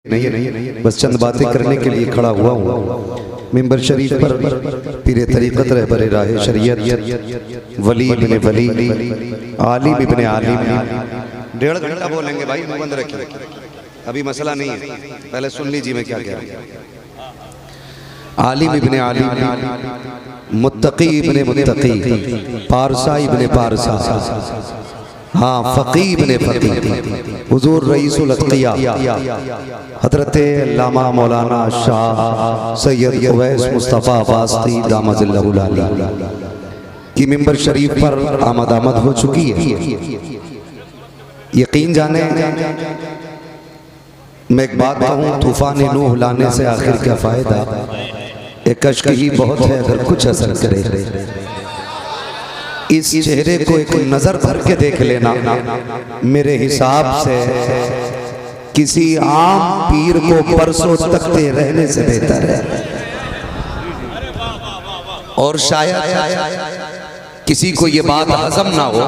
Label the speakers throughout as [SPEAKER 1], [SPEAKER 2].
[SPEAKER 1] नहीं, बस चंद बातें करने के लिए खड़ा हुआ हूँ। मिंबर शरीफ पर पीरे तरीक़त रहबर राह शरीयत वली इब्ने वली आलिम इब्ने आलिम 1.5 घंटा बोलेंगे भाई, बंद रखिए, अभी मसला नहीं है, पहले सुन लीजिए मैं क्या कह रहा हूँ। आलिम इब्ने आलिम, मुत्तकी इब्ने मुत्तकी, पारसा इब्ने पारसा, हाँ फ़क़ी इब्ने फ़क़ी, हुज़ूर रईसुल अत्क़िया हज़रत अल्लामा मौलाना शाह सैयद उवैस मुस्तफ़ा वास्ती दामजिल्लहुल आली की मिंबर शरीफ पर आमद हो चुकी है। यकीन जाने मैं एक बात कहूँ, तूफ़ान नूह लाने से आखिर क्या फ़ायदा, एक अश्क ही बहुत है अगर कुछ असर करे। इस चेहरे को एक नजर भर के देख लेना मेरे हिसाब से किसी आम पीर को परसों तकते रहने से बेहतर है। और शायद किसी को ये बात हजम ना हो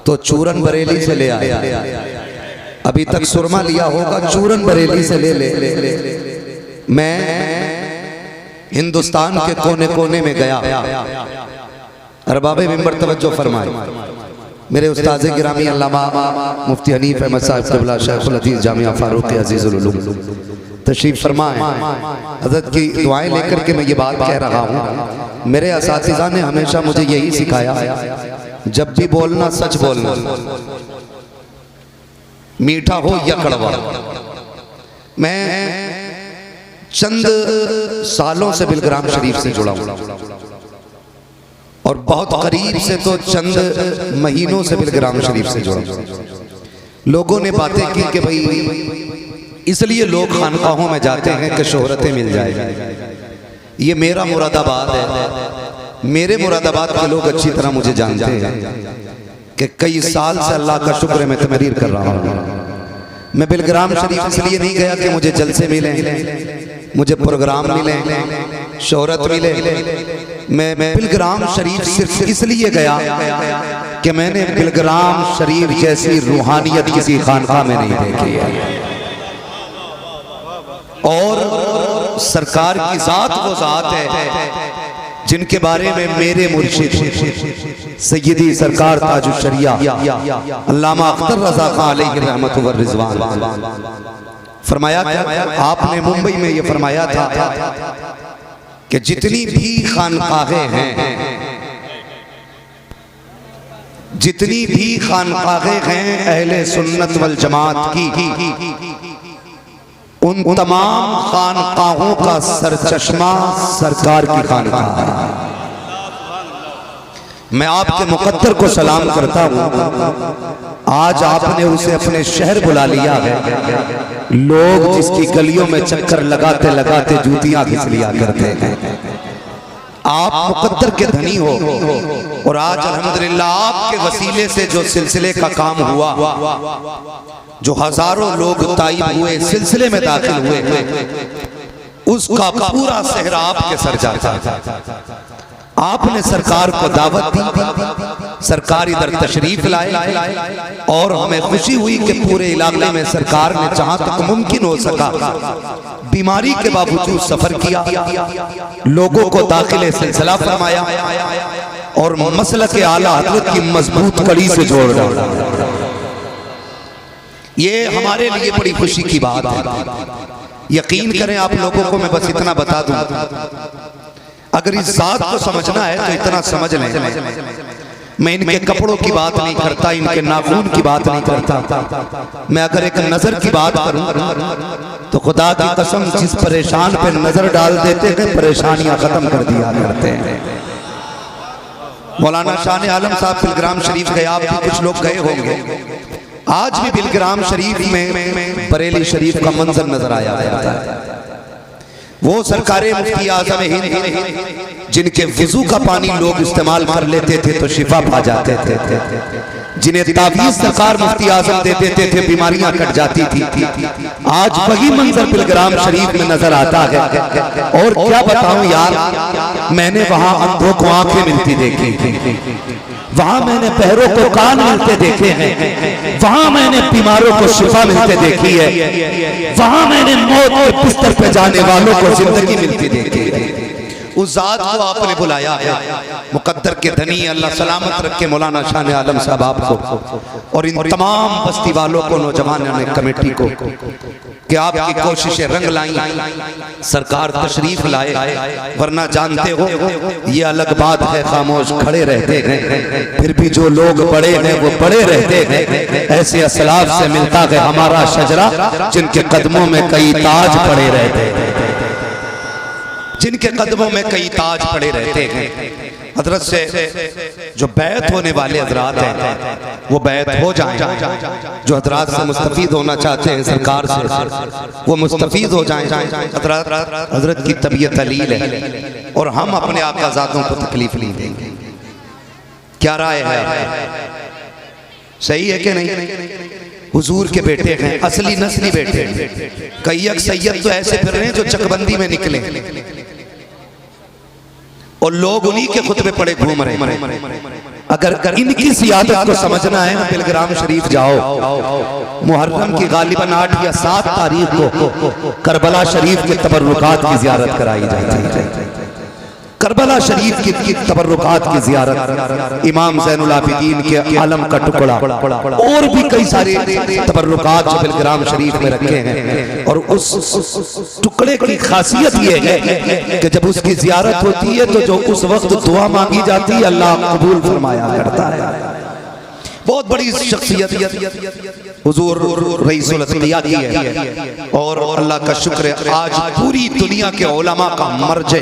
[SPEAKER 1] तो चूरन बरेली से ले आए, अभी तक सुरमा लिया होगा, चूरन बरेली से ले। मैं हिंदुस्तान के कोने कोने में गया, अरबाबे मिंबर तवज्जो फरमाए, मेरे उस्ताद गिरामी अल्लामा मुफ्ती हनीफ अहमद साहब क़िबला शेखुल हदीस जामिया फारूक अजीज़ुल उलूम तशरीफ फरमाए। हज़रत की दुआएं लेकर के मैं ये बात कह रहा हूँ, मेरे असातिज़ा ने हमेशा मुझे यही सिखाया, जब भी बोलना सच बोलना, मीठा हो या कड़वा। मैं चंद सालों से बिलग्राम शरीफ से जुड़ा हूँ और बहुत करीब से तो चंद महीनों से बिलग्राम शरीफ से जुड़ा। लोगों ने बातें की कि भाई इसलिए लोग खानकाहों में जाते हैं कि शोहरतें मिल जाए। ये मेरा मुरादाबाद है, मेरे मुरादाबाद के लोग अच्छी तरह मुझे जानते हैं कि कई साल से अल्लाह का शुक्र है मैं तकरीर कर रहा हूँ। मैं बिलग्राम शरीफ इसलिए नहीं गया कि मुझे जलसे मिले, मुझे प्रोग्राम मिले, शोहरत मिले। मैं बिलग्राम शरीफ सिर्फ इसलिए गया कि मैंने बिलग्राम शरीफ जैसी रूहानियत किसी खानका में नहीं देखी है। और सरकार की जात वो जात है जिनके बारे में मेरे मुर्शिद सैयदी सरकार ताजुश शरिया अल्लामा अख्तर रज़ा खान अलैहि रहमत व रिज़वान फरमाया, आपने मुंबई में ये फरमाया था कि जितनी भी खानकाहें हैं, जितनी भी खानकाहें हैं अहले सुन्नत वल जमात की, उन तमाम खानकाहों का सरचश्मा सरकार की खानकाह है। मैं आपके मुकद्दर को सलाम करता हूँ, आज आपने उसे अपने शहर बुला लिया है। लोग जिसकी गलियों में चक्कर लगाते लगाते जूतियां घिस लिया करते हैं। आप मुकद्दर के धनी हो और आज अल्हम्दुलिल्लाह आपके वसीले से जो सिलसिले का काम हुआ, जो हजारों लोग ताइब हुए, सिलसिले में दाखिल हुए, उसका पूरा सेहरा आपके सर जाता। आपने सरकार को दावत दी, सरकार इधर तशरीफ लाए और हमें खुशी हुई कि पूरे इलाके में सरकार ने जहां तक मुमकिन हो सका बीमारी के बावजूद सफर किया, लोगों को दाखिले सिलसिला फरमाया और मसलक आला हज़रत की मजबूत कड़ी से जोड़ डाला। ये हमारे लिए बड़ी खुशी की बात है। यकीन करें आप लोगों को मैं बस इतना बता दूं, अगर इस बात को समझना है तो इतना समझ लें। मैं इनके कपड़ों की बात नहीं करता, इनके नाखून की बात नहीं करता। मैं अगर एक नजर की बात करूं तो खुदा की कसम जिस परेशान पे नजर डाल देते हैं परेशानियां खत्म कर दिया करते हैं। मौलाना शान आलम साहब बिलग्राम शरीफ गए, आप भी कुछ लोग गए होंगे। आज भी बिलग्राम शरीफ में बरेली शरीफ का मंजर नजर आया जाता है। वो सरकारे मुफ्ती आज़म हिंद जिनके वुज़ू का पानी लोग इस्तेमाल कर लेते थे तो शिफा पा जाते थे, जिन्हें तावीज़ सरकार मुफ्ती आज़म दे देते थे बीमारियां कट जाती थी, आज वही मंजर बिलग्राम शरीफ में नजर आता है। और क्या बताऊं यार, मैंने वहां अंधों को आंखें मिलती देखी, वहां मैंने बहरों को कान मिलते देखे हैं, वहां मैंने बीमारों को शिफा मिलते देखी है, वहां मैंने मौत के बिस्तर पे जाने वालों को जिंदगी मिलती देखी है। उस जात को आपने बुलाया है, मुकद्दर के धनी अल्लाह सलामत रखे मौलाना शाह आलम साहब आपको और इन तमाम बस्ती वालों को, नौजवान कमेटी को, कि आपकी कोशिशें रंग लाई, सरकार तशरीफ लाए, वरना जानते हो ये अलग बात है खामोश खड़े रहते हैं, फिर भी जो लोग बड़े हैं वो बड़े रहते हैं। ऐसे असलाफ से मिलता है हमारा शजरा, जिनके कदमों में कई ताज पड़े रहते हैं, जिनके कदमों में कई ताज पड़े रहते हैं। हजरत से जो बैत होने वाले हजरात हैं वो बैत हो जाएं, जो हजरात से मुस्तफीद होना चाहते हैं सरकार से वो मुस्तफीद हो जाएं। हजरत की तबीयत अलील है और हम अपने आकाजातों को तकलीफ नहीं देंगे। क्या राय है, सही है कि नहीं? हुजूर के बेटे हैं, असली नस्ली बेटे हैं। कई सैयद तो ऐसे फिर रहे हैं जो चकबंदी में निकले और लोग उन्हीं के खुतबे पड़े घूम रहे हैं। अगर इनकी सियादत को समझना है ना, बिलग्राम शरीफ जाओ। मुहर्रम की गालिबन 8 या 7 तारीख को करबला शरीफ के तबर्रुकात की जियारत कराई जाती है। करबला शरीफ की तबर्रुकात की जियारत, इमाम ज़ैनुल आबिदीन के आलम का टुकड़ा और भी कई सारे तबर्रुकात जो बिलग्राम शरीफ में रखे हैं। और उस टुकड़े की खासियत ये है कि जब उसकी जियारत होती है तो जो उस वक्त दुआ मांगी जाती है अल्लाह कबूल फरमाया करता है। बहुत बड़ी शख्सियत हुजूर रईसुल अत्किया की है और अल्लाह का शुक्र है आज पूरी दुनिया के उलमा का मर्जे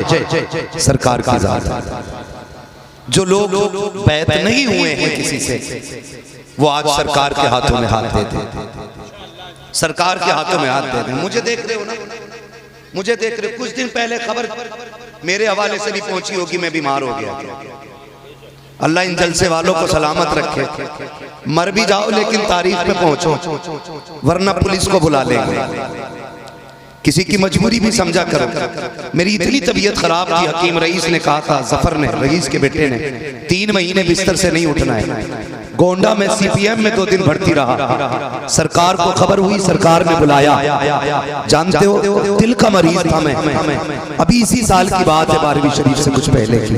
[SPEAKER 1] सरकार की जात है। जो लोग बैत नहीं हुए हैं किसी से, वो आज सरकार के हाथों में हाथ देते हैं, सरकार के हाथों में हाथ देते हैं। मुझे देख रहे हो ना, मुझे देख रहे हो। कुछ दिन पहले खबर मेरे हवाले से भी पहुंची होगी, मैं बीमार हो गया। अल्लाह इन जलसे वालों को सलामत रखे। मर भी जाओ लेकिन तारीख पे पहुंचो, वरना पुलिस को बुला लेंगे। किसी की मजबूरी भी समझा करो। मेरी इतनी तबीयत खराब थी, हकीम रईस ने कहा था, जफर ने, रईस के बेटे ने, 3 महीने बिस्तर से नहीं उठना है। गोंडा में सीपीएम में 2 दिन भर्ती रहा। सरकार को खबर हुई, सरकार ने बुलाया। जानते हो दिल का मरीज था मैं, अभी इसी साल की बात है, 12वीं शरीफ से कुछ पहले की।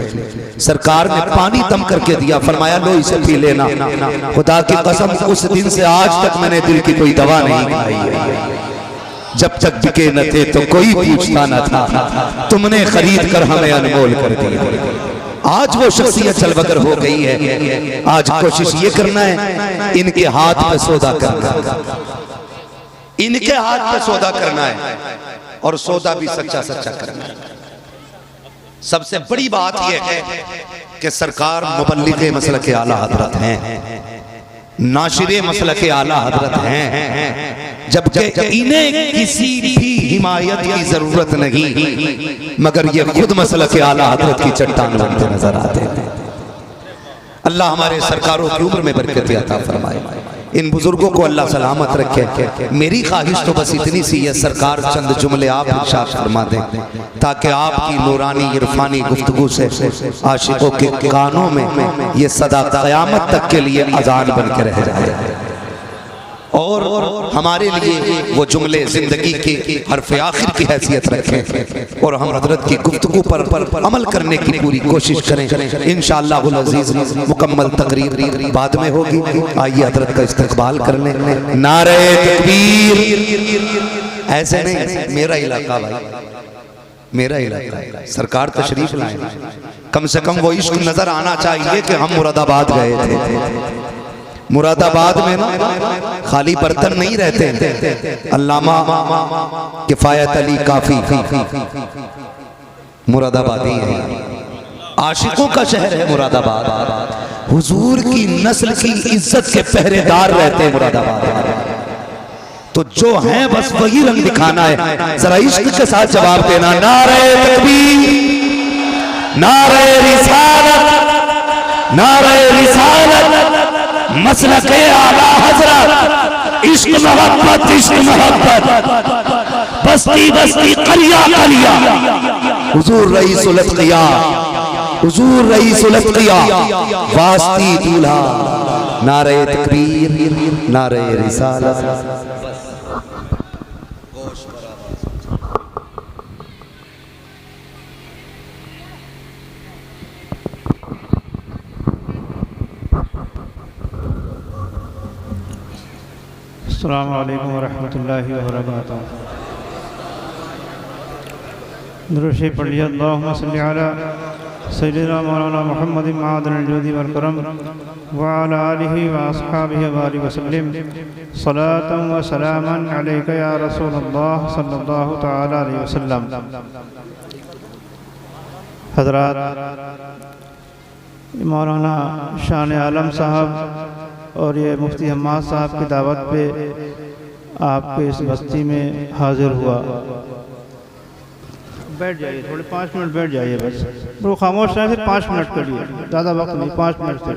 [SPEAKER 1] सरकार ने पानी दम करके दिया, फरमाया लो इसे पी लेना। खुदा की कसम उस दिन से आज तक मैंने दिल की कोई दवा नहीं खाई है। जब तक बिके न थे तो कोई पूछता न था, तुमने खरीद कर हमें अनमोल कर दिया। आज वो शख्सियत चलबगर हो गई है। आज कोशिश ये करना है इनके हाथ पे सौदा करना, इनके हाथ पे सौदा करना है और सौदा भी सच्चा सच्चा करना है। सबसे बड़ी बात यह है कि सरकार मुबल्लिग़े मसलक आला हजरत हैं, नाशिरे मसलक आला हजरत हैं, जबकि इन्हें किसी भी हिमायत की जरूरत नहीं, मगर ये खुद मसलक आला हजरत की चट्टान बनते नजर आते हैं। अल्लाह हमारे सरकारों की उम्र में बरकत अता फरमाए, इन बुजुर्गों को अल्लाह सलामत रखे। मेरी ख्वाहिश तो बस इतनी सी है, सरकार चंद जुमले आप इरशाद फरमा दें ताकि आपकी नूरानी इरफानी गुफ्तगू से आशिकों के कानों में ये सदा क़यामत तक के लिए अजान बन के रह जाए और हमारे लिए वो जुमले जिंदगी के हरफ आखिर की हैसियत रखें और हम हजरत की गुफ्तगू पर अमल करने की पूरी कोशिश करें। इंशाअल्लाहुल अज़ीज़ मुकम्मल तकरीर बाद में होगी। आइए हजरत का इस्तकबाल कर लें। नारे तकबीर। ऐसे नहीं, मेरा इलाका भाई, मेरा इलाका, सरकार तशरीफ लाए, कम से कम वो इश्क नजर आना चाहिए कि हम मुरादाबाद गए थे। मुरादाबाद में ना खाली बर्तन नहीं रहते। अल्लामा किफायत अली काफी मुरादाबादी है, आशिकों का शहर है मुरादाबाद। हुजूर की नस्ल की इज्जत के पहरेदार रहते हैं मुरादाबाद। तो जो है बस वही रंग दिखाना है। जरा इश्क के साथ जवाब देना। नारे तकबीर, नारे रिसालत, नारे रिसालत, मसलक आला हजरत, इश्क मोहब्बत, इश्क मोहब्बत, बस्ती बस्ती कलिया कलिया, हुजूर रईसुल अत्किया हुजूर रईसुल अत्किया वास्ती दूल्हा, नारे तकबीर, नारे रिसालत।
[SPEAKER 2] अस्सलामु अलैकुम वरहमतुल्लाहि वबरकातुहू। दुरूद शरीफ पढ़िए। अल्लाहुम्मा सल्लि अला सय्यिदिना मौलाना मुहम्मदिन मादिनिल जुदी वल करम व अला आलिहि व अस्हाबिहि व बारिक वसल्लिम सलातन व सलामन अलैका या रसूलल्लाह सल्लल्लाहु तआला अलैहि वसल्लम। हज़रात, मौलाना शान आलम साहब और ये मुफ्ती हम्माद साहब की दावत पे आपके इस बस्ती में हाजिर हुआ। बैठ जाइए, थोड़े 5 मिनट बैठ जाइए बस। वो खामोश रहे फिर 5 मिनट के लिए, ज़्यादा वक्त नहीं, 5 मिनट से।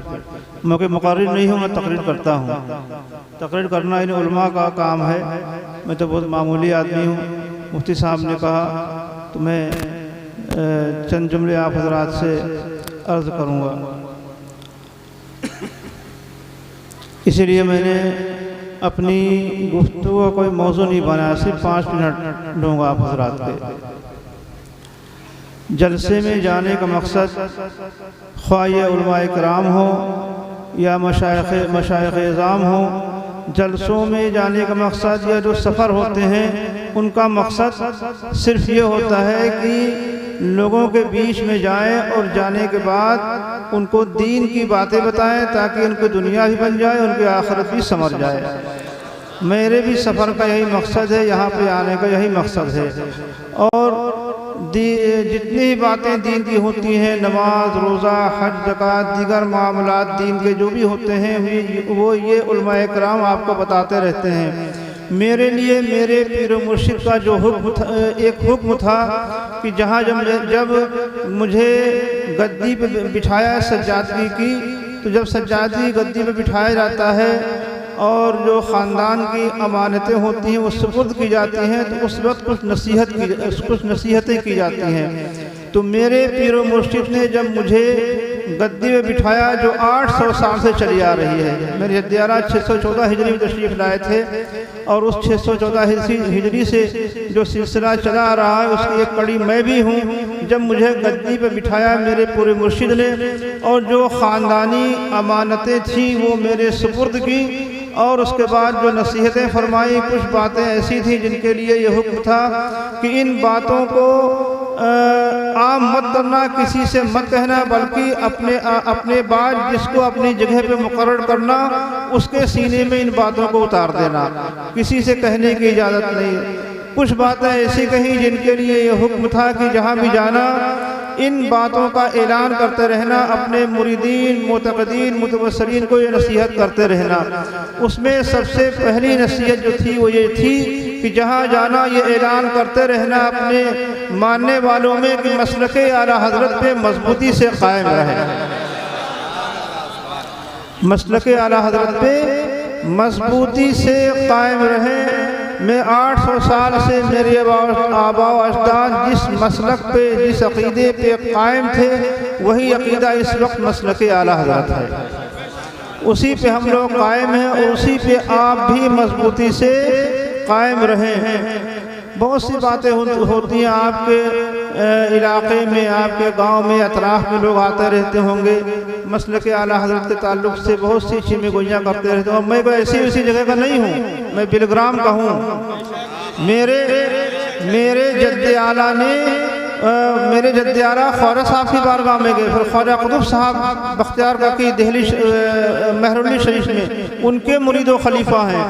[SPEAKER 2] मैं कोई मुक़र्रिर नहीं हूँ, मैं तकरीर करता हूँ। तकरीर करना इन उलमा का काम है, मैं तो बहुत मामूली आदमी हूँ। मुफ्ती साहब ने कहा तो मैं चंद जुमले आप हज़रात से अर्ज़ करूँगा, इसीलिए मैंने अपनी गुफ्तगू का कोई मौजू नहीं बनाया, सिर्फ 5 मिनट लूँगा आप हज़रात के। जलसे में जाने का मकसद ख्वाह ये उलमाए किराम हो या मशाइख़ इज़ाम हो, जलसों में जाने का मकसद या जो सफ़र होते हैं उनका मकसद सिर्फ ये होता है कि लोगों के बीच में जाएं और जाने के बाद उनको दीन की बातें बताएं ताकि उनकी दुनिया भी बन जाए, उनकी आखिरत भी समझ जाए। मेरे भी सफ़र का यही मकसद है, यहाँ पे आने का यही मकसद है। और जितनी बातें दीन की होती हैं, नमाज, रोज़ा, हज, ज़कात, दीगर मामलात दीन के जो भी होते हैं वो ये उलमाए किराम आपको बताते रहते हैं। मेरे लिए मेरे पीर मुर्शिद का जो एक हुक्म था कि जहाँ जब मुझे गद्दी पे बिठाया सज्जादगी की, तो जब सज्जादगी गद्दी पे बिठाया जाता है और जो ख़ानदान की अमानतें होती हैं वो सुपुर्द की जाती हैं, तो उस वक्त कुछ नसीहतें की जाती हैं। तो मेरे पीर मुर्शिद ने जब मुझे गद्दी में बिठाया, जो 800 साल से चली आ रही है, मेरे जद्दियारा 614 हिजरी में तशरीफ़ लाए थे और उस 614 हिजरी से जो सिलसिला चला आ रहा है उसकी एक कड़ी मैं भी हूँ। जब मुझे गद्दी पे बिठाया मेरे पूरे मुर्शिद ने और जो ख़ानदानी अमानतें थी वो मेरे सुपुर्द की, और उसके बाद जो नसीहतें फरमाई, कुछ बातें ऐसी थी जिनके लिए ये हुक्म था कि इन बातों को आम मत करना, किसी से मत कहना, बल्कि अपने बाद जिसको अपनी जगह पे मुकर्रर करना उसके सीने में इन बातों को उतार देना, किसी से कहने की इजाज़त नहीं। कुछ बातें ऐसी कही जिनके लिए ये हुक्म था कि जहाँ भी जाना इन बातों का ऐलान करते रहना, अपने मुरीदीन, मुतक़दीन, मुतवस्सिलीन को ये नसीहत करते रहना। उसमें सबसे पहली नसीहत जो थी वो ये थी कि जहाँ जाना ये ऐलान करते रहना अपने मानने वालों में कि मसलके आला हज़रत पे मजबूती से कायम रहे, मसलके आला हज़रत पे मजबूती से कायम रहे। मैं 800 साल से मेरे आबा व अजदाद जिस मसलक पे, जिस अक़ीदे पे कायम थे, वही अक़ीदा इस वक्त मसलके आला हज़रत है। उसी पे हम लोग कायम हैं और उसी पे आप भी मजबूती से कायम रहें। बहुत सी बातें होती हैं आपके इलाके में, आपके गांव में, अतराफ़ में लोग आते रहते होंगे, मसलके आला हज़रत के ताल्लुक़ से बहुत सी चीज़ें गोइयाँ करते रहते हैं। मैं कोई ऐसी वैसी जगह का नहीं हूँ, मैं बिलग्राम का हूँ। मेरे जद्दे आला ने मेरे जद्दे आला ख्वाजा साहब की बारगाह में गए, फिर ख्वाजा कुतुब साहब बख्तियार का की दिल्ली महरुल्ली शरीफ में उनके मुरीद व खलीफा हैं।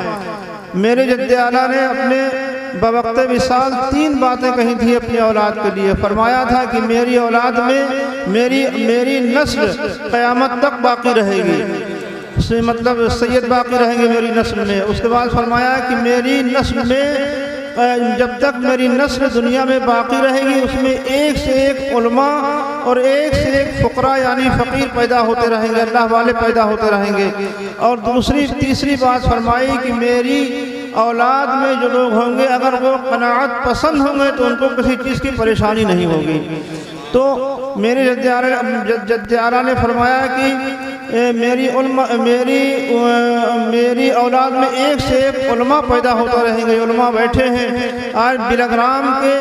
[SPEAKER 2] मेरे जद्दे आला ने अपने बवक्त विसाल 3 बातें कही थी अपनी औलाद के लिए। फरमाया था कि मेरी औलाद में मेरी नस्ल क़यामत तक बाकी रहेगी, मतलब सैयद बाकी रहेंगे मेरी नस्ल में। उसके बाद फरमाया कि मेरी नस्ल में जब तक मेरी नस्ल दुनिया में बाकी रहेगी उसमें एक से एक उलमा और एक से एक फ़ुक़रा यानी फ़कीर पैदा होते रहेंगे, अल्लाह वाले पैदा होते रहेंगे। और तीसरी बात फरमाई कि मेरी औलाद में जो लोग होंगे अगर वो क़नाअत पसंद होंगे तो उनको किसी चीज़ की परेशानी नहीं होगी। तो मेरे जद्द आला ने फरमाया कि मेरी औलाद में एक से एक उलमा पैदा होता रहेंगे। उलमा बैठे हैं आज बिलग्राम के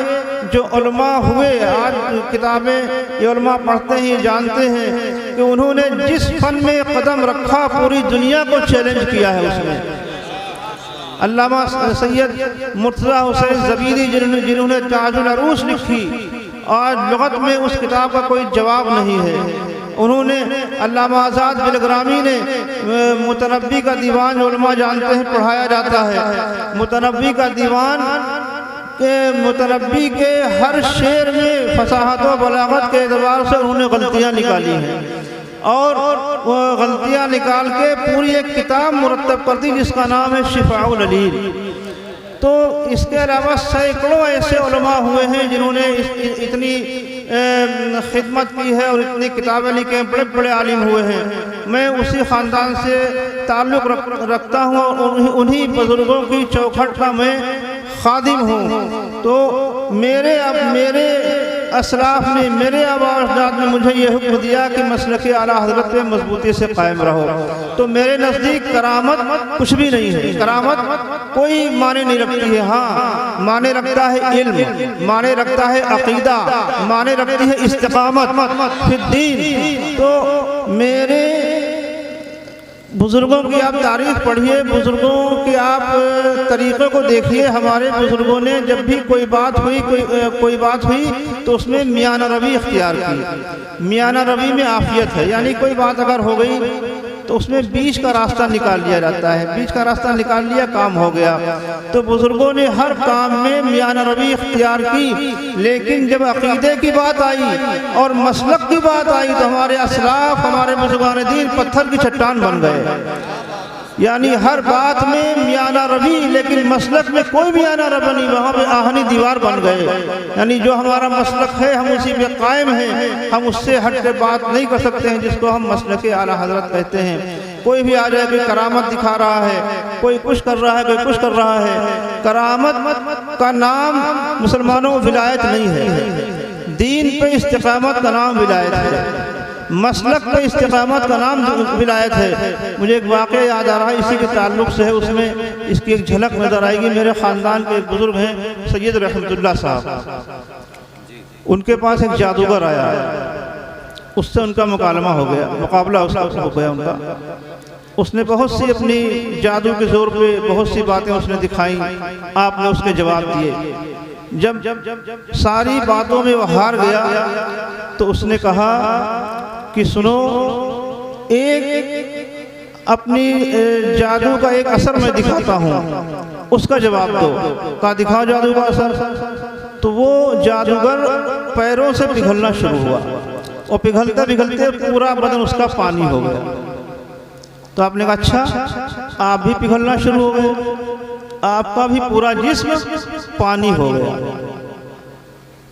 [SPEAKER 2] जो उलमा हुए, आज किताबें ये उलमा पढ़ते हैं, जानते हैं कि उन्होंने जिस फन में कदम रखा पूरी दुनिया को चैलेंज किया है। उसमें अल्लामा सैयद मुर्तज़ा हुसैन ज़बीदी जिन्होंने ताजुल अरूस लिखी, आज लुगत में उस किताब का कोई जवाब नहीं है। उन्होंने अल्लामा आज़ाद बिलग्रामी ने मुतनब्बी का दीवान उलमा जानते हैं पढ़ाया जाता है। मुतनब्बी का दीवान के मुतनब्बी के हर शेर में फसाहत व बलागत के एतबार से उन्होंने गलतियाँ निकाली हैं और वो गलतियाँ निकाल के पूरी एक किताब मुरत्तब कर दी जिसका नाम है शिफाउल अलील। तो इसके अलावा सैकड़ों ऐसे उलमा हुए हैं जिन्होंने इतनी खिदमत की है और इतनी किताबें लिखी हैं, बड़े बड़े आलिम हुए हैं। मैं उसी ख़ानदान से ताल्लुक़ रखता हूँ और उन्हीं बुज़ुर्गों की चौखट का मैं खादिम हूँ। तो मेरे असलाफ ने, मेरे आबाद ने मुझे ये हुक्म दिया कि मसलक आला हज़रत पे मजबूती से कायम रहो। तो मेरे नज़दीक करामत कुछ भी नहीं है, करामत कोई माने नहीं रखती है। हाँ, माने रखता है इल्म, माने रखता है अक़ीदा, माने रखती है इस्तिक़ामत फिद्दीन। तो मेरे बुज़ुर्गों की आप तारीफ़ पढ़िए, बुज़ुर्गों के आप तरीक़े को देखिए। हमारे बुज़ुर्गों ने जब भी कोई बात हुई तो उसमें मियाना रवी इख्तियार की। मियाना रवी में आफ़ियत है, यानी कोई बात अगर हो गई तो उसमें बीच का रास्ता निकाल लिया जाता है। बीच का रास्ता निकाल लिया, काम हो गया। तो बुज़ुर्गों ने हर काम में मियाना रवी इख्तियार की। लेकिन जब अक़ीदे की बात आई और मसलक की बात आई तो हमारे असलाफ, हमारे बुज़ुर्गान दीन पत्थर की चट्टान बन गए। यानी हर बात में मियाना रवी, लेकिन मसलक में कोई मियाना रवी नहीं, वहाँ पे आहनी दीवार बन गए। यानी जो हमारा मसलक है हम उसी पे कायम हैं, हम उससे हट के बात नहीं कर सकते हैं, जिसको हम मसलक आला हज़रत कहते हैं। कोई भी आ जाए, कोई करामत दिखा रहा है, कोई कुछ कर रहा है, कोई कुछ कर रहा है। करामत का नाम मुसलमानों को विलायत नहीं है, दीन पे इस्तिक़ामत का नाम विलायत है, मसलक पे इस्तिक़ामत का नाम विलायत है। मुझे एक वाक़या याद आ रहा है, इसी के ताल्लुक़ से है, उसमें इसकी एक झलक नज़र आएगी। मेरे ख़ानदान के एक बुज़ुर्ग हैं सैयद रहमतुल्लाह साहब, उनके पास एक जादूगर आया, उससे उनका मुकाबला हो गया उनका। उसने बहुत सी अपनी जादू के ज़ोर पे बहुत सी बातें उसने दिखाई, आपने उसके जवाब दिए। जब सारी बातों में वो हार गया तो उसने कहा कि सुनो, एक अपनी जादू का एक असर मैं दिखाता हूँ, उसका जवाब दो। कहा दिखाओ जादू का असर। तो वो जादूगर पैरों से पिघलना शुरू हुआ और पिघलते पिघलते पूरा बदन उसका पानी हो गया। तो आपने कहा अच्छा, आप भी पिघलना शुरू हो गए, आपका भी पूरा जिस्म पानी हो गया।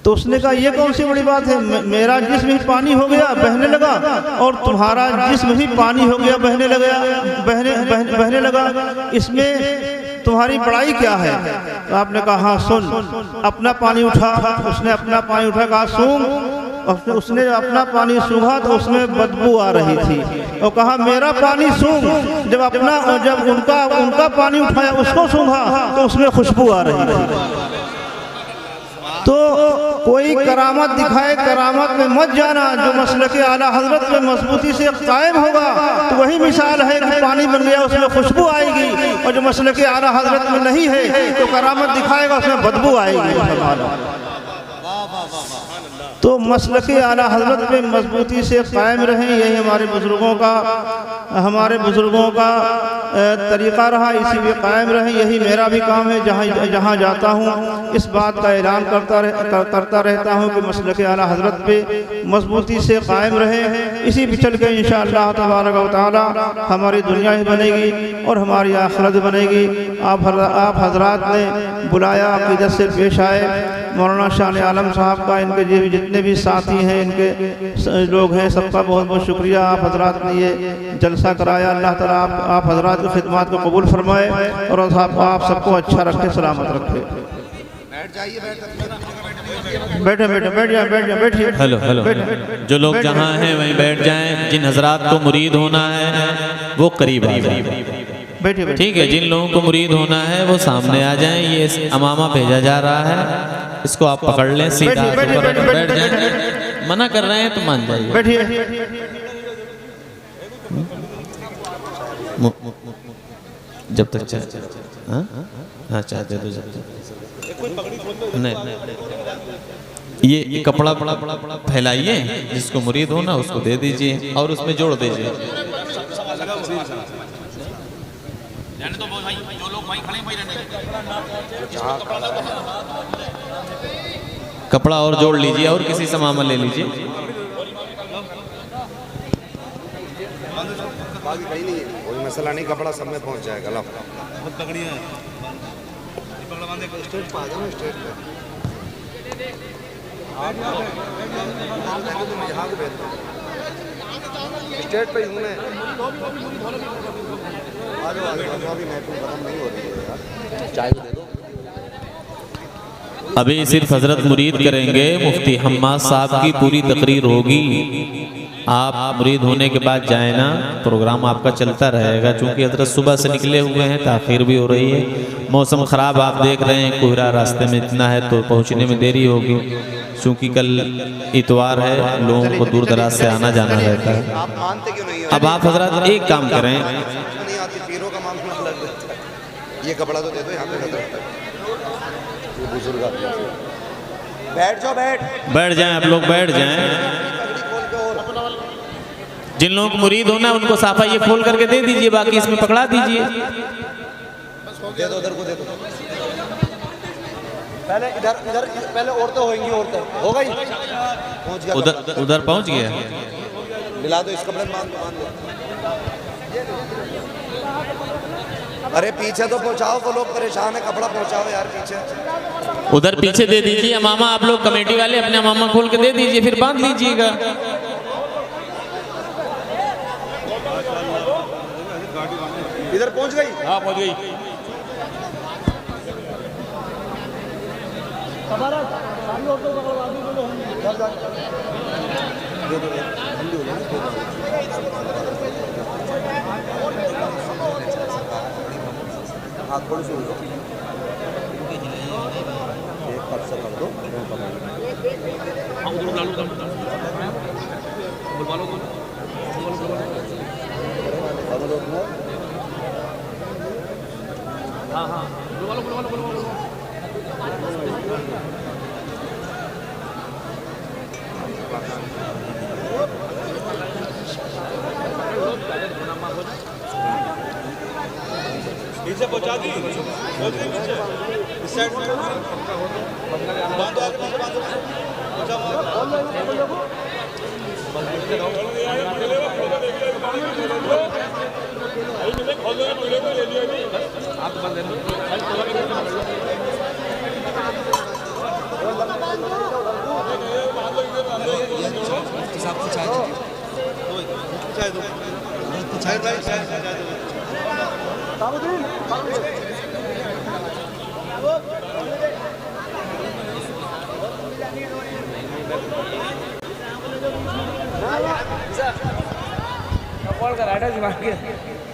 [SPEAKER 2] तो उसने कहा ये कौन सी बड़ी बात है, मेरा जिस्म ही पानी हो गया, बहने लगा, और तुम्हारा जिस्म ही पानी हो गया, बहने लगा, इसमें तुम्हारी बड़ाई क्या है? तो आपने कहा हाँ सुन, अपना पानी उठा। उसने अपना पानी उठा, कहा सूंघ। उसने अपना पानी सूंघा तो उसमें बदबू आ रही थी, और कहा मेरा पानी सूंघ। जब उनका पानी उठाया, उसको सूंघा तो उसमें खुशबू आ रही थी। तो कोई करामत दिखाए, करामत में मत जाना। जो मसलक आला हज़रत में मजबूती से कायम होगा तो वही मिसाल है कि पानी बन गया, उसमें खुशबू आएगी। और जो मसलक आला हज़रत में नहीं है तो करामत दिखाएगा, उसमें बदबू आएगी। तो मसलक आला हज़रत पे मजबूती से कायम रहें, यही हमारे बुज़ुर्गों का तरीक़ा रहा, इसी पे कायम रहें। यही मेरा भी काम है, जहाँ जाता हूँ इस बात का ऐलान करता रहता हूँ कि मसलक आला हज़रत पे मजबूती से कायम रहें। इसी पे चल के इंशाअल्लाह तबारक व तआला हमारी दुनिया ही बनेगी और हमारी आखिरत बनेगी। आप हज़रात ने बुलाया, अक़ीदत से पेश आए। मौलाना शाह आलम साहब का, इनके जितने भी साथी हैं, इनके लोग हैं, सबका बहुत बहुत शुक्रिया। आप हज़रात ने ये जलसा कराया। अल्लाह ताला आप हज़रात की खिदमत को कबूल फरमाए और आप सबको अच्छा रखे, सलामत रखे। बैठे बैठे बैठ जाए बैठिए।
[SPEAKER 3] हेलो हेलो, जो लोग जहाँ हैं वहीं बैठ जाएं। जिन हजरात को मुरीद होना है वो करीब आ जाए,
[SPEAKER 2] बैठिए।
[SPEAKER 3] ठीक है। जिन लोगों को मुरीद होना है वो सामने आ जाएं। ये अमामा भेजा जा रहा है, इसको आप पकड़ लें, सीधा बैठ जाएं। मना कर रहे हैं तो मान जाइए।
[SPEAKER 2] बैठिए।
[SPEAKER 3] जब तक चाहे, हाँ चाहते तो जब तक नहीं, ये कपड़ा बड़ा फैलाइए, जिसको मुरीद हो ना उसको दे दीजिए और उसमें जोड़ दीजिए। कपड़ा और जोड़ लीजिए और किसी से मामा ले लीजिए।
[SPEAKER 1] बाकी कहीं नहीं है, कोई मसला नहीं, कपड़ा सब में पहुंच जाएगा। ला बहुत तगड़ी है, पकड़ बांधे स्टेज पे आ जाओ, स्टेज पे आप तुम यहाँ को भेज दो, स्टेज पे हूँ मैं। आ जाओ अभी महफिल खत्म नहीं हो रही है यार, चाय दे दो।
[SPEAKER 3] अभी सिर्फ हजरत मुरीद करेंगे, मुफ्ती हम्माद साहब की पूरी तकरीर होगी। आप मुरीद होने के बाद जाए ना, प्रोग्राम आपका चलता रहेगा। चूंकि हजरत सुबह से निकले हुए हैं, ताखिर भी हो रही है, मौसम ख़राब आप देख रहे हैं, कोहरा रास्ते में इतना है तो पहुंचने में देरी होगी। चूंकि कल इतवार है, लोगों को दूर दराज से आना जाना रहता है।
[SPEAKER 1] आप मानते क्यों नहीं हो?
[SPEAKER 3] अब आप हजरत एक काम करें,
[SPEAKER 1] नहीं आती पीरों का मामला अलग रहता है। ये कपड़ा तो दे दो, यहाँ पे रख दो। ये बुजुर्ग आदमी है। बैठ जाओ, बैठ
[SPEAKER 3] जाएं आप लोग, बैठ जाएं। जिन लोगों को मुरीद होना है उनको साफा ये खोल करके दे दीजिए, बाकी इसमें पकड़ा दीजिए।
[SPEAKER 1] दे दो, उधर को दे दो। पहले इधर पहले औरतें होंगी, औरतें हो गई, पहुंच गया,
[SPEAKER 3] उधर पहुंच गया।
[SPEAKER 1] मिला दो, इस कपड़े में बांध दो। अरे पीछे तो पहुंचाओ, वो लोग परेशान है, कपड़ा पहुंचाओ यार पीछे।
[SPEAKER 3] उधर पीछे दे दीजिए। मामा आप लोग कमेटी वाले अपने मामा खोल के दे दीजिए, फिर बांध लीजिएगा।
[SPEAKER 1] इधर पहुंच गई?
[SPEAKER 3] हाँ पहुंच गई।
[SPEAKER 1] हाथ थोड़ी सी दो, एक हाथ से कर दो।
[SPEAKER 3] हाँ हाँ पीछे पहुंचा दी, इस साइड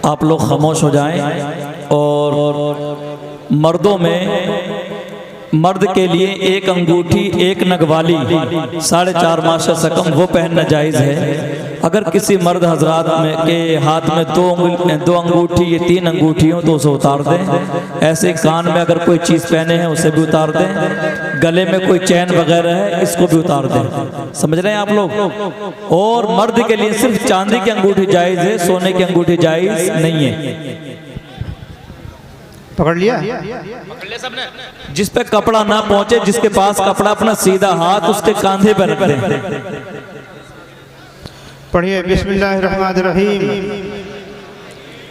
[SPEAKER 4] आप लोग खामोश हो जाएं। और मर्दों में मर्द के लिए एक अंगूठी एक नगवाली 4.5 मास से कम वो पहनना जायज़ है। अगर किसी मर्द हजरात में के हाथ में दो अंगूठी या 3 अंगूठी हो तो उसे उतार दें। ऐसे कान में अगर कोई चीज़ पहने हैं उसे भी उतार दें। गले में कोई चैन वगैरह है इसको भी उतार दें। समझ रहे हैं आप लोग? और मर्द के लिए सिर्फ चांदी की अंगूठी जायज़ है, सोने की अंगूठी जायज़ नहीं है।
[SPEAKER 2] पकड़ लिया?
[SPEAKER 3] सबने।
[SPEAKER 4] जिस पे कपड़ा ना पहुंचे, जिसके पास कपड़ा, अपना सीधा हाथ उसके कंधे पर रख दें।
[SPEAKER 2] पढ़िए बिस्मिल्लाहिर्रहमानिर्रहीम।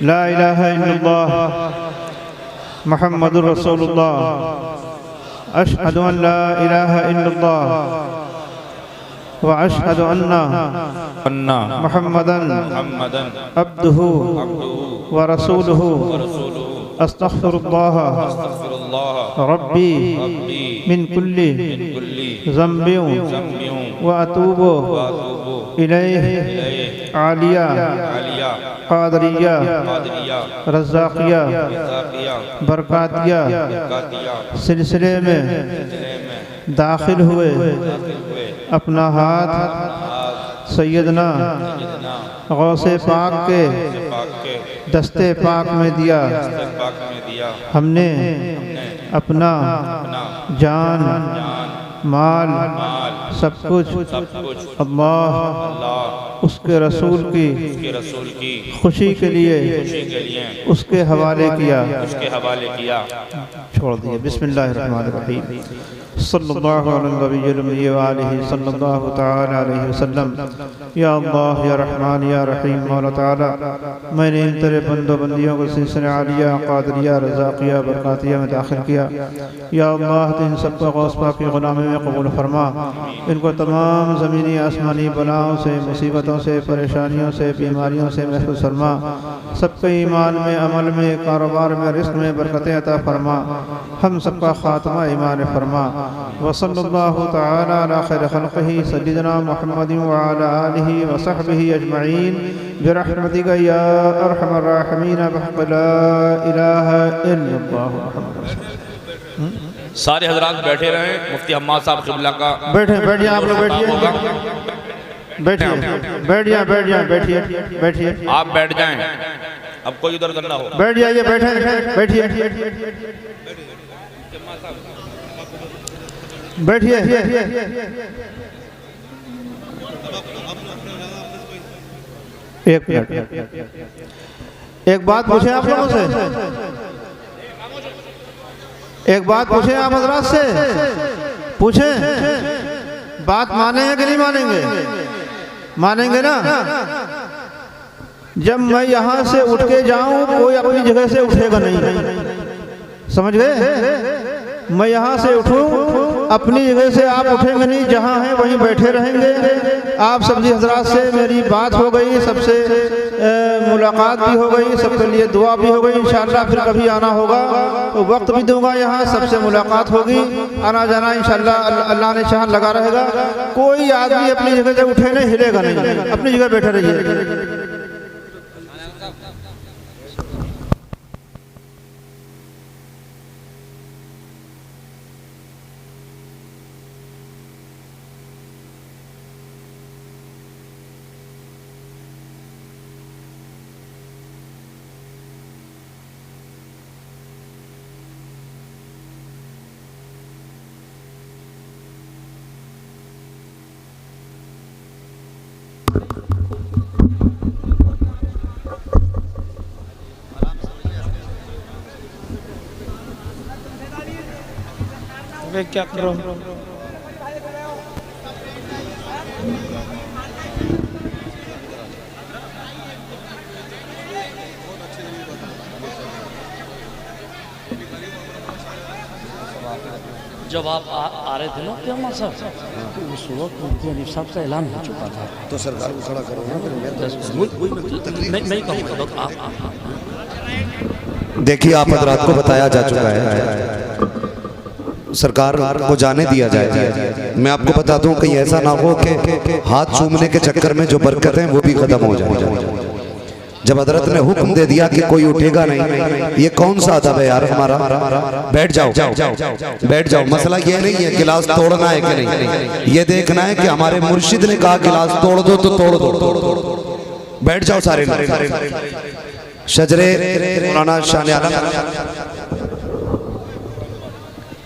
[SPEAKER 2] ला इलाहा इल्लल्लाह मुहम्मदुर रसूलुल्लाह अशहदु अन ला इलाहा इल्लल्लाह व अशहदु अन्ना मुहम्मदन अब्दुहु व रसूलुहु अस्तगफिरुल्लाह रब्बी मिन कुल्ली ज़म्बियों व अतूबो इलैहि आलिया क़ादरिया रज़्ज़ाक़िया बरकातिया सिलसिले में दाखिल हुए अपना हाथ सैयदना गौसे पाक के दस्ते पाक में दिया। हमने अपना जान माल सब कुछ अल्लाह उसके रसूल की खुशी के लिए उसके हवाले किया। छोड़ दिए। बिस्मिल्लाहिर्रहमानिर्रहीम। सल्लल्लाहु अलैहि व आलिहि सल्लल्लाहु तआला अलैहि वसल्लम। या अल्लाह या रहमान या रहीम मौला ताला, मैंने इन तेरे बंदो बंदियों को सिलसिले आलिया क़ादरिया रज़्ज़ाक़िया बरकातिया में दाखिल किया। या अल्लाह इन सबको गौस पाक की ग़ुलामी में कबूल फरमा। इनको तमाम ज़मीनी आसमानी बलाओं से, मुसीबतों से, परेशानियों से, बीमारियों से महफूज़ फरमा। सबके ईमान में, अमल में, कारोबार में, रिज़्क़ में बरकतें अता फरमा। हम सबका ख़ात्मा ईमान फरमा। वसल्लल्लाहु तआला अला खैरि खल्क़िही सय्यिदिना मुहम्मदिन व अला आलिहि व सहबिही अजमईन बिरहमतिका या अरहमर राहिमीन बिहक़्क़ि ला इलाहा इल्लल्लाह।
[SPEAKER 5] सारे हजरात बैठे रहे। मुफ्ती हम्माद साहब क़िबला का
[SPEAKER 2] बैठिए आप लोग बैठिए बैठिए
[SPEAKER 5] आप बैठ जाएं। अब कोई उधर उधर ना हो।
[SPEAKER 2] बैठ जाइए बैठिए एक मिनट, एक बात पूछे आप लोगों से, एक बात पूछे आप हजरात से, पूछे बात मानेंगे कि नहीं मानेंगे? मानेंगे ना? जब मैं यहाँ से उठ के जाऊं कोई अपनी जगह से उठेगा नहीं, समझ गए? मैं यहाँ से उठूं अपनी जगह से आप उठेंगे नहीं, जहाँ हैं वहीं बैठे रहेंगे। आप सभी हजरात से मेरी बात हो गई, सबसे मुलाकात भी हो गई, सबके लिए दुआ भी हो गई। इंशाअल्लाह फिर कभी आना होगा तो वक्त भी दूंगा, यहाँ सबसे मुलाकात होगी, आना जाना इंशाअल्लाह अल्लाह ने चाहा लगा रहेगा। कोई आदमी अपनी जगह से उठे नहीं, हिलेगा नहीं, अपनी जगह बैठे रहिए। क्या करो
[SPEAKER 6] जब आप आ रहे थे ना प्यामा साहब, तो उस वक्त मुफ्ती हनीफ साहब का ऐलान हो चुका था।
[SPEAKER 1] तो सरकार को खड़ा करो ना।
[SPEAKER 6] नहीं कहूँगा।
[SPEAKER 1] देखिए आप हजरात को बताया जा चुका है, सरकार को जाने दिया जाए। मैं आपको बता दूं कहीं ऐसा ना हो कि हाथ चूमने के चक्कर में जो बरकतें हैं वो भी खत्म हो जाए। जब हजरत ने हुक्म दे दिया कि कोई उठेगा नहीं, ये कौन सा अदब है यार हमारा? बैठ जाओ, बैठ जाओ। मसला ये नहीं है गिलास तोड़ना है कि नहीं, ये देखना है कि हमारे मुर्शिद ने कहा गिलास तोड़ दो तो तोड़ दो। बैठ जाओ सारे। शजरे मौलाना शान आलम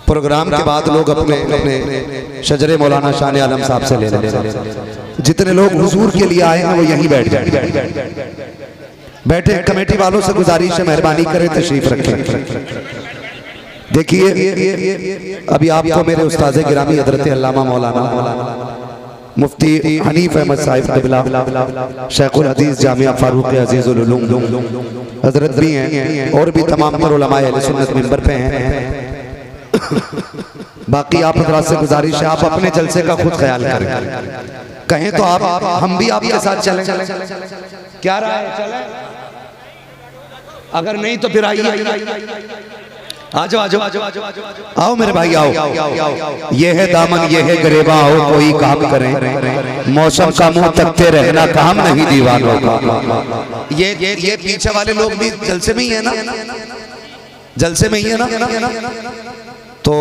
[SPEAKER 1] प्रोग्राम के बाद लोग अपने शजरे मौलाना शान आलम साहब से ले लें। जितने लोग हुजूर के लिए आए हैं वो यहीं बैठ जाए। बैठे। कमेटी वालों से गुजारिश है मेहरबानी करें तशरीफ रखें। देखिए अभी आपको मेरे उस्ताद गिरामी हजरत अल्लामा मौलाना मुफ्ती हनीफ अहमद साहिब क़िबला शेखुल हदीस जामिया फारूक अजीजुल उलूम हजरत भी हैं और भी तमाम तर उलमाए अहले सुन्नत मिंबर पे हैं। बाकी आप हजरात से गुजारिश है आप अपने जलसे का खुद ख्याल करें। कहें तो आप हम भी आपके साथ चलें। क्या रहा है? चलें? अगर नहीं तो फिर आइए। आ जाओ आ जाओ आओ मेरे भाई आओ। ये है दामन ये है गरेबा, आओ कोई काम करें, मौसम का मुंह तकते रहना काम नहीं दीवानों का। ये पीछे वाले लोग भी जलसे में ही है ना, जलसे में ही है ना, तो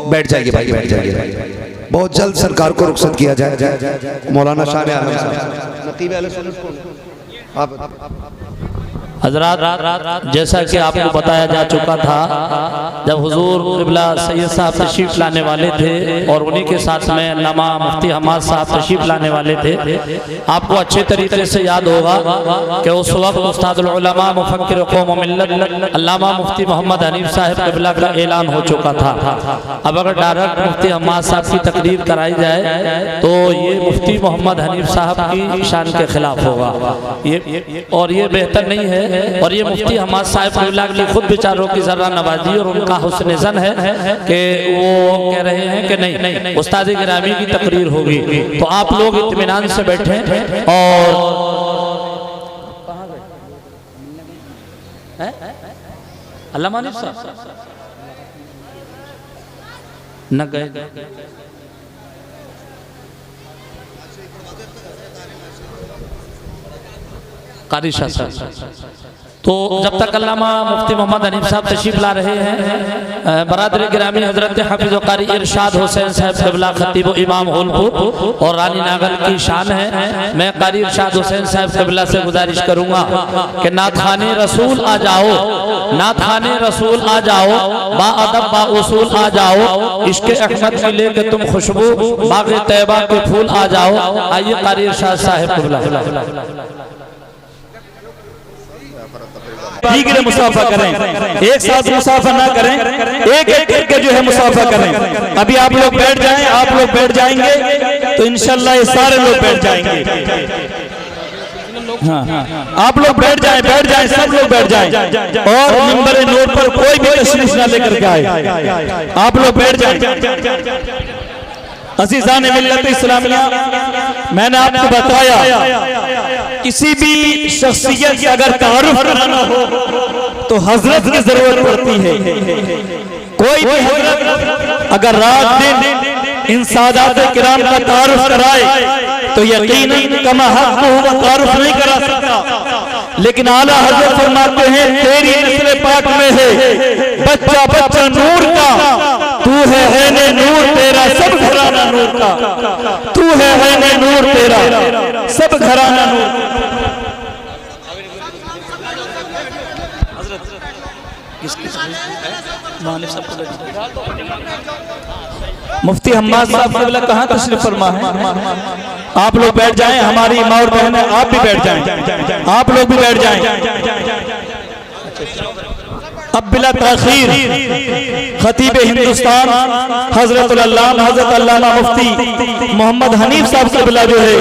[SPEAKER 1] बैठ जाइए भाई बैठ जाइए। बहुत जल्द सरकार को रुखसत किया जाए। मौलाना शाह आलम साहब नकीब अहले सुन्नत आप
[SPEAKER 6] हजरात, जैसा कि आपको बताया जा चुका था, जब हुजूर क़िबला सैयद साहब तशरीफ लाने वाले थे और उन्हीं के साथ में अल्लामा मुफ्ती हम्माद साहब तशरीफ लाने वाले थे, आपको अच्छे तरीके से याद होगा कि उस वक्त उस्तादुल उलमा मुफक्किर कौम व मिल्लत अल्लामा मुफ्ती मोहम्मद हनीफ साहब क़िबला का ऐलान हो चुका था। अब अगर डायरेक्ट मुफ्ती हम्माद साहब की तकरीर कराई जाए तो ये मुफ्ती मोहम्मद हनीफ साहब की शान के खिलाफ होगा, और ये बेहतर नहीं है। और ये मुफ्ती हम्माद साहब के खुद बेचारों की जर्रा नवाजी और उनका हुस्न ज़न है कि वो कह रहे हैं कि नहीं उस्ताद गिरामी की तकरीर होगी, तो आप लोग इत्मीनान से बैठे और अल्लामा हनीफ साहब न गए। कारी शाह साहब, तो जब तक अल्लामा मुफ्ती मोहम्मद हनीफ साहब तशरीफ ला रहे हैं, बरादरी गिरामी हजरत हाफिज कारी इरशाद हुसैन साहब क़िबला खतीब इमाम होलपुर और रानी नागल की शान है। मैं कारी इरशाद हुसैन साहब क़िबला से गुजारिश करूंगा कि नात खाने रसूल आ जाओ, नात खाने रसूल आ जाओ, बा अदब बा उसूल आ जाओ, इश्क अहमद की लेके तुम खुशबू बाग़ तैयबा के फूल आ जाओ। आइए कारी इरशाद साहब क़िबला।
[SPEAKER 4] ठीक है, मुसाफा करें, एक साथ मुसाफा ना करें, एक एक करके जो है मुसाफा करें। अभी आप लोग बैठ जाएं, आप लोग बैठ जाएंगे तो इंशाल्लाह ये सारे लोग बैठ जाएंगे। हाँ, आप लोग बैठ जाएं, सब लोग बैठ जाएं और मिंबर नूर पर कोई भी तशरीफ ना लेकर के आए। आप लोग बैठ जाएं। अज़ीज़ान मिल्लत इस्लामिया, मैंने आपको बताया किसी भी शख्सियत से अगर तारुफ कराना हो तो हजरत की जरूरत पड़ती है। कोई भी हजरत अगर रात दिन इन सादात किराम का तारुफ कराए तो यकीनन कमा हक वो तारुफ नहीं करा सकता। लेकिन आला हजरत फरमाते हैं तेरी नस्ल पाक में है बच्चा बच्चा नूर का, तू है ने नूर तेरा सब घराना नूर का, तू है ने नूर तेरा सब घराना नूर। मुफ्ती हम्माद साहब कहाँ तशरीफ फरमा है? आप लोग बैठ जाएं, हमारी माँ और बहन है, आप भी बैठ जाएं, आप लोग भी बैठ जाएं। अब बिला ताखीर खतीब हिंदुस्तान हजरत अल्लामा मुफ्ती मोहम्मद हनीफ साहब क़िबला जो है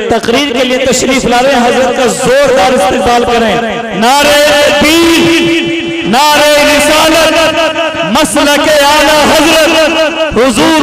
[SPEAKER 4] तकरीर के लिए तशरीफ ला रहे हैं। हजरत का जोरदार इस्तकबाल करें। नारे तकबीर, नारे रिसालत, मसलक आला हजरत हुजूर